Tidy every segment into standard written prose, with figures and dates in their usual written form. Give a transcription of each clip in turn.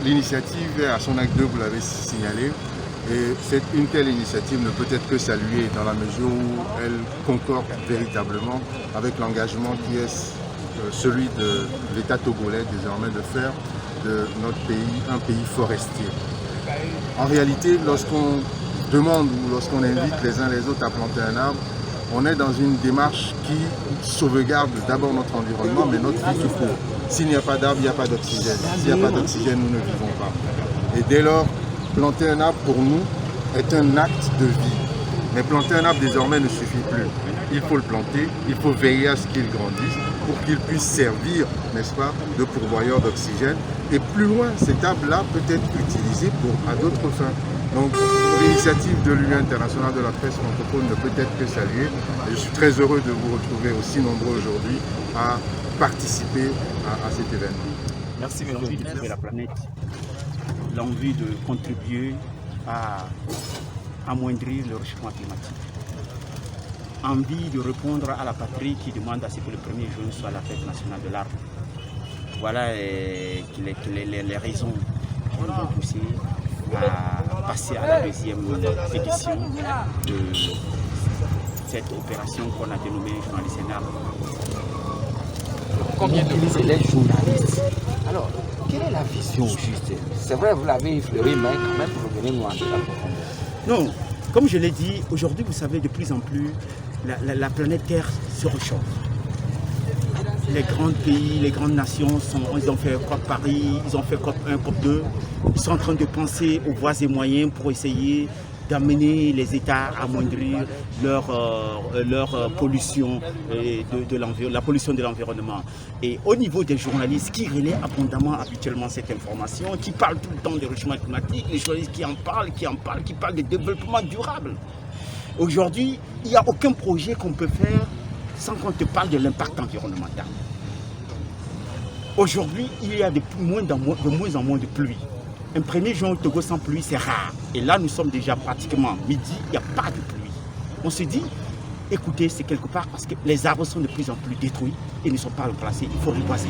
L'initiative est à son acte 2, vous l'avez signalé, et une telle initiative ne peut être que saluée dans la mesure où elle concorde véritablement avec l'engagement qui est celui de l'État togolais désormais de faire de notre pays un pays forestier. En réalité, lorsqu'on demande ou lorsqu'on invite les uns les autres à planter un arbre, on est dans une démarche qui sauvegarde d'abord notre environnement, mais notre vie tout court. S'il n'y a pas d'arbre, il n'y a pas d'oxygène. S'il n'y a pas d'oxygène, nous ne vivons pas. Et dès lors, planter un arbre pour nous est un acte de vie. Mais planter un arbre désormais ne suffit plus. Il faut le planter, il faut veiller à ce qu'il grandisse pour qu'il puisse servir, n'est-ce pas, de pourvoyeur d'oxygène. Et plus loin, cet arbre-là peut être utilisé à d'autres fins. Donc l'initiative de l'Union internationale de la presse francophone ne peut être que saluée. Et je suis très heureux de vous retrouver aussi nombreux aujourd'hui à participer à cet événement. Merci, l'envie de sauver la planète, l'envie de contribuer à amoindrir le réchauffement climatique, envie de répondre à la patrie qui demande à ce que le 1er juin soit la fête nationale de l'arbre. Voilà les raisons qui nous ont poussé à passer à la deuxième édition de cette opération qu'on a dénommée Journaliste et Arbre. Combien de les journalistes? Alors, quelle est la vision juste? C'est vrai, vous l'avez effleuré, mais quand même, revenez-nous en détail. Non, comme je l'ai dit, aujourd'hui, vous savez, de plus en plus, la planète Terre se réchauffe. Les grands pays, les grandes nations, ils ont fait COP Paris, ils ont fait COP 1, COP 2. Ils sont en train de penser aux voies et moyens pour essayer d'amener les États à amoindrir leur pollution, la pollution de l'environnement. Et au niveau des journalistes qui relaient abondamment habituellement cette information, qui parlent tout le temps des réchauffement climatique, les journalistes qui parlent de développement durable. Aujourd'hui, il n'y a aucun projet qu'on peut faire sans qu'on te parle de l'impact environnemental. Aujourd'hui, il y a de moins en moins de pluie. Un 1er juin au Togo sans pluie, c'est rare. Et là, nous sommes déjà pratiquement midi, il n'y a pas de pluie. On se dit, écoutez, c'est quelque part parce que les arbres sont de plus en plus détruits et ne sont pas remplacés. Il faut reboiser.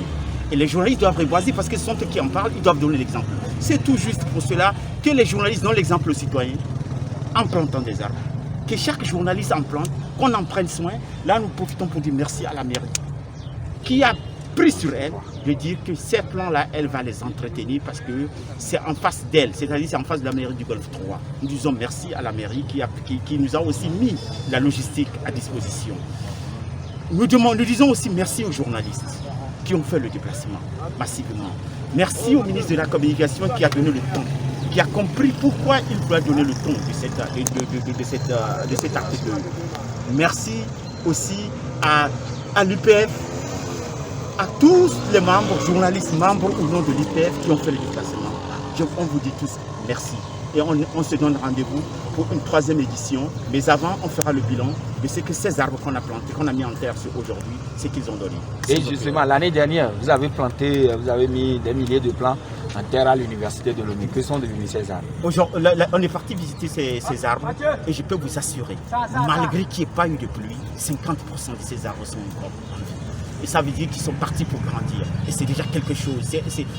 Et les journalistes doivent reboiser parce que ce sont eux qui en parlent, ils doivent donner l'exemple. C'est tout juste pour cela que les journalistes donnent l'exemple aux citoyens en plantant des arbres. Que chaque journaliste en plante, qu'on en prenne soin. Là, nous profitons pour dire merci à la mairie qui a pris sur elle de dire que ces plans-là, elle va les entretenir parce que c'est en face d'elle, c'est-à-dire c'est en face de la mairie du Golfe 3. Nous disons merci à la mairie qui nous a aussi mis la logistique à disposition. Nous disons aussi merci aux journalistes qui ont fait le déplacement massivement. Merci au ministre de la Communication qui a donné le ton, qui a compris pourquoi il doit donner le ton de cet article. Merci aussi à l'UPF, à tous les membres, journalistes, membres au nom de l'UPF qui ont fait le déplacement. On vous dit tous merci. Et on se donne rendez-vous pour une 3e édition. Mais avant, on fera le bilan de ce que ces arbres qu'on a plantés, qu'on a mis en terre aujourd'hui, ce qu'ils ont donné. Et justement, l'année dernière, vous avez mis des milliers de plants en terre à l'université de Lomé. Que sont devenus ces arbres? On est parti visiter ces arbres et je peux vous assurer, malgré qu'il n'y ait pas eu de pluie, 50% de ces arbres sont encore en vie. Et ça veut dire qu'ils sont partis pour grandir. Et c'est déjà quelque chose.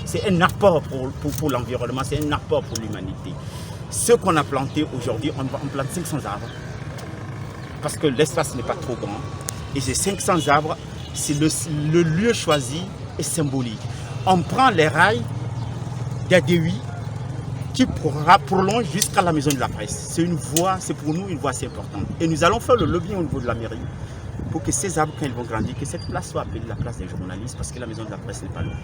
C'est un apport pour l'environnement, c'est un apport pour l'humanité. Ce qu'on a planté aujourd'hui, on plante 500 arbres. Parce que l'espace n'est pas trop grand. Et ces 500 arbres, c'est le lieu choisi est symbolique. On prend les rails d'Adéhuit qui prolonge jusqu'à la maison de la presse. C'est une voie, c'est pour nous une voie assez importante. Et nous allons faire le lobbying au niveau de la mairie pour que ces arbres, quand ils vont grandir, que cette place soit appelée la place des journalistes, parce que la maison de la presse n'est pas loin.